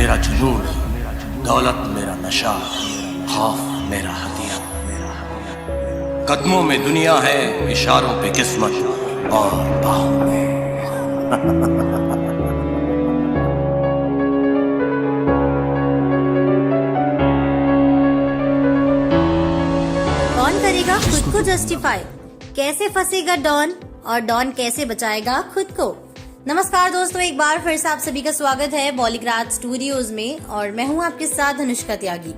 मेरा जुनून, दौलत मेरा नशा, खौफ मेरा हथियार। कदमों में दुनिया है, इशारों पे किस्मत और बाहों में कौन करेगा खुद को जस्टिफाई? कैसे फंसेगा डॉन और डॉन कैसे बचाएगा खुद को? नमस्कार दोस्तों, एक बार फिर से आप सभी का स्वागत है बॉलीग्राज स्टूडियोज में और मैं हूं आपके साथ अनुष्का त्यागी।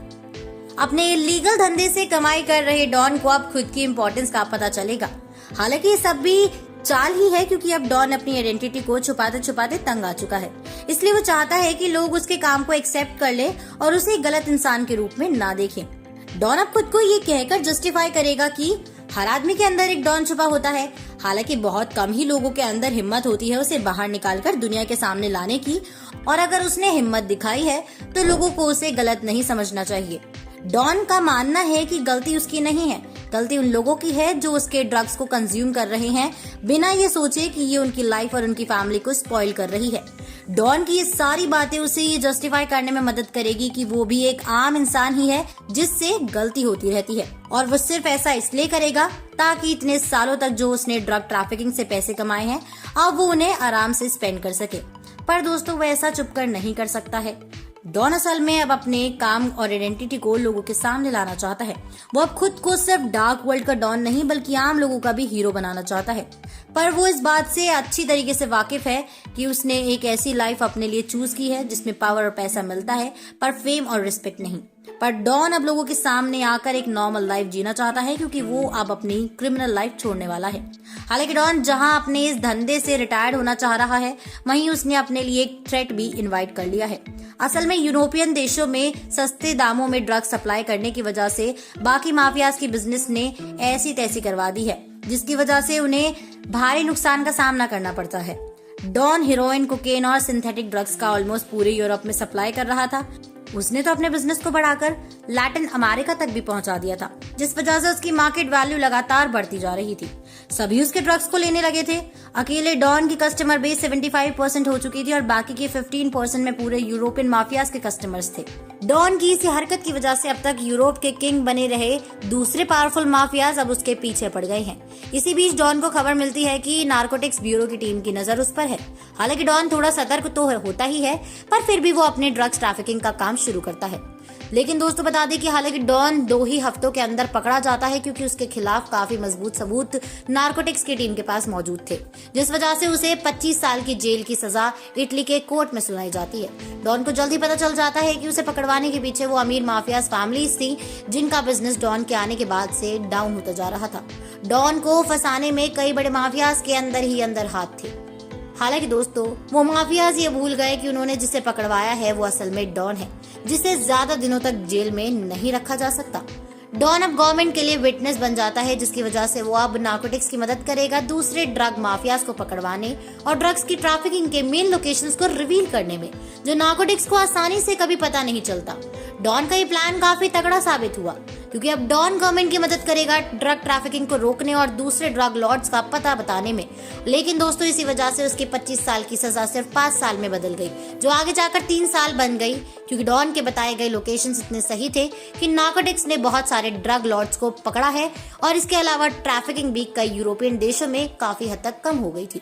अपने इलीगल धंधे से कमाई कर रहे डॉन को अब खुद की इम्पोर्टेंस का पता चलेगा। हालांकि ये सब भी चाल ही है, क्योंकि अब डॉन अपनी आइडेंटिटी को छुपाते छुपाते तंग आ चुका है। इसलिए वो चाहता है कि लोग उसके काम को एक्सेप्ट कर ले और उसे गलत इंसान के रूप में ना देखें। डॉन अब खुद को ये कहकर जस्टिफाई करेगा कि हर आदमी के अंदर एक डॉन छुपा होता है। हालांकि बहुत कम ही लोगों के अंदर हिम्मत होती है उसे बाहर निकालकर दुनिया के सामने लाने की, और अगर उसने हिम्मत दिखाई है तो लोगों को उसे गलत नहीं समझना चाहिए। डॉन का मानना है कि गलती उसकी नहीं है, गलती उन लोगों की है जो उसके ड्रग्स को कंज्यूम कर रहे हैं बिना ये सोचे कि ये उनकी लाइफ और उनकी फैमिली को स्पॉइल कर रही है। डॉन की ये सारी बातें उसे ये जस्टिफाई करने में मदद करेगी कि वो भी एक आम इंसान ही है जिससे गलती होती रहती है, और वो सिर्फ ऐसा इसलिए करेगा ताकि इतने सालों तक जो उसने ड्रग ट्रैफिकिंग से पैसे कमाए हैं अब वो उन्हें आराम से स्पेंड कर सके। पर दोस्तों, वो ऐसा चुपकर नहीं कर सकता है। डॉन असल में अब अपने काम और आइडेंटिटी को लोगों के सामने लाना चाहता है। वो अब खुद को सिर्फ डार्क वर्ल्ड का डॉन नहीं बल्कि आम लोगों का भी हीरो बनाना चाहता है। पर वो इस बात से अच्छी तरीके से वाकिफ है कि उसने एक ऐसी लाइफ अपने लिए चूज की है जिसमें पावर और पैसा मिलता है पर फेम और रिस्पेक्ट नहीं। पर डॉन अब लोगों के सामने आकर एक नॉर्मल लाइफ जीना चाहता है, क्योंकि वो अब अपनी क्रिमिनल लाइफ छोड़ने वाला है। हालांकि डॉन जहां अपने इस धंधे से रिटायर्ड होना चाह रहा है, वहीं उसने अपने लिए एक थ्रेट भी इनवाइट कर लिया है। असल में यूरोपियन देशों में सस्ते दामों में ड्रग सप्लाई करने की वजह से बाकी माफियाज की बिजनेस ने ऐसी तैसी करवा दी है, जिसकी वजह से उन्हें भारी नुकसान का सामना करना पड़ता है। डॉन हीरोइन, कोकेन और सिंथेटिक ड्रग्स का ऑलमोस्ट पूरे यूरोप में सप्लाई कर रहा था। उसने तो अपने बिजनेस को बढ़ाकर लैटिन अमेरिका तक भी पहुंचा दिया था, जिस वजह से उसकी मार्केट वैल्यू लगातार बढ़ती जा रही थी। सभी उसके ड्रग्स को लेने लगे थे। अकेले डॉन की कस्टमर बेस 75% हो चुकी थी और बाकी के 15% में पूरे यूरोपियन माफियाज के कस्टमर्स थे। डॉन की इसी हरकत की वजह से अब तक यूरोप के किंग बने रहे दूसरे पावरफुल माफियाज अब उसके पीछे पड़ गए हैं। इसी बीच डॉन को खबर मिलती है कि नार्कोटिक्स ब्यूरो की टीम की नजर उस पर है। हालांकि डॉन थोड़ा सतर्क तो होता ही है, पर फिर भी वो अपने ड्रग्स ट्रैफिकिंग का काम शुरू करता है। लेकिन दोस्तों, बता दें कि हालांकि डॉन 2 ही हफ्तों के अंदर पकड़ा जाता है, क्योंकि उसके खिलाफ काफी मजबूत सबूत नार्कोटिक्स की टीम के पास मौजूद थे, जिस वजह से उसे 25 साल की जेल की सजा इटली के कोर्ट में सुनाई जाती है। डॉन को जल्दी पता चल जाता है कि उसे पकड़वाने के पीछे वो अमीर माफियाज फैमिलीज थी, जिनका बिजनेस डॉन के आने के बाद से डाउन होता जा रहा था। डॉन को फंसाने में कई बड़े माफियाज के अंदर ही अंदर हाथ थे। हालांकि दोस्तों, वो माफियाज ये भूल गए कि उन्होंने जिसे पकड़वाया है वो असल में डॉन है, जिसे ज्यादा दिनों तक जेल में नहीं रखा जा सकता। डॉन अब गवर्नमेंट के लिए विटनेस बन जाता है, जिसकी वजह से वो अब नार्कोटिक्स की मदद करेगा दूसरे ड्रग माफियाज को पकड़वाने और ड्रग्स की ट्रैफिकिंग के मेन लोकेशंस को रिवील करने में, जो नार्कोटिक्स को आसानी से कभी पता नहीं चलता। डॉन का ये प्लान काफी तगड़ा साबित हुआ, क्योंकि अब डॉन गवर्नमेंट की मदद करेगा ड्रग ट्रैफिकिंग को रोकने और दूसरे ड्रग लॉर्ड्स का पता बताने में। लेकिन दोस्तों, इसी वजह से उसकी 25 साल की सजा सिर्फ 5 साल में बदल गई, जो आगे जाकर 3 साल बन गई, क्योंकि डॉन के बताए गए लोकेशंस इतने सही थे कि नार्कोटिक्स ने बहुत सारे ड्रग लॉर्ड्स को पकड़ा है, और इसके अलावा ट्रैफिकिंग भी कई यूरोपियन देशों में काफी हद तक कम हो गई थी।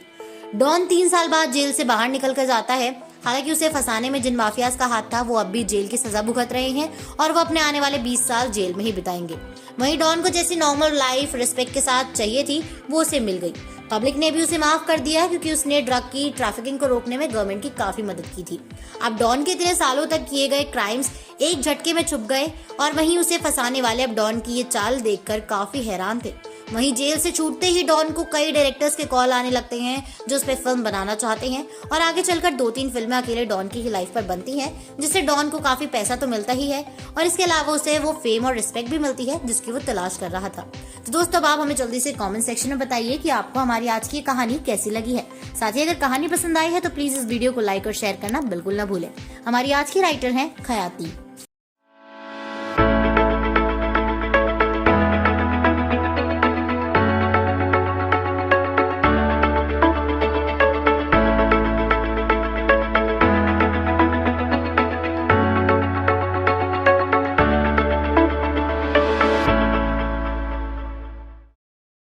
डॉन 3 साल बाद जेल से बाहर निकल कर जाता है। हालांकि उसे फंसाने में जिन माफियाज का हाथ था वो अब भी जेल की सजा भुगत रहे हैं और वो अपने आने वाले 20 साल जेल में ही बिताएंगे। वहीं डॉन को जैसी नॉर्मल लाइफ रिस्पेक्ट के साथ चाहिए थी वो उसे मिल गई। पब्लिक ने भी उसे माफ कर दिया, क्योंकि उसने ड्रग की ट्रैफिकिंग को रोकने में गवर्नमेंट की काफी मदद की थी। अब डॉन के इतने सालों तक किए गए क्राइम्स एक झटके में छुप गए, और वहीं उसे फंसाने वाले अब डॉन की ये चाल देखकर काफी हैरान थे। वहीं जेल से छूटते ही डॉन को कई डायरेक्टर्स के कॉल आने लगते हैं जो उस पर फिल्म बनाना चाहते हैं, और आगे चलकर 2-3 फिल्में अकेले डॉन की ही लाइफ पर बनती हैं, जिससे डॉन को काफी पैसा तो मिलता ही है, और इसके अलावा उसे वो फेम और रिस्पेक्ट भी मिलती है जिसकी वो तलाश कर रहा था। तो दोस्तों, अब आप हमें जल्दी से कमेंट सेक्शन में बताइए कि आपको हमारी आज की कहानी कैसी लगी है। साथ ही अगर कहानी पसंद आई है तो प्लीज इस वीडियो को लाइक और शेयर करना बिल्कुल ना भूलें। हमारी आज की राइटर है खयाती।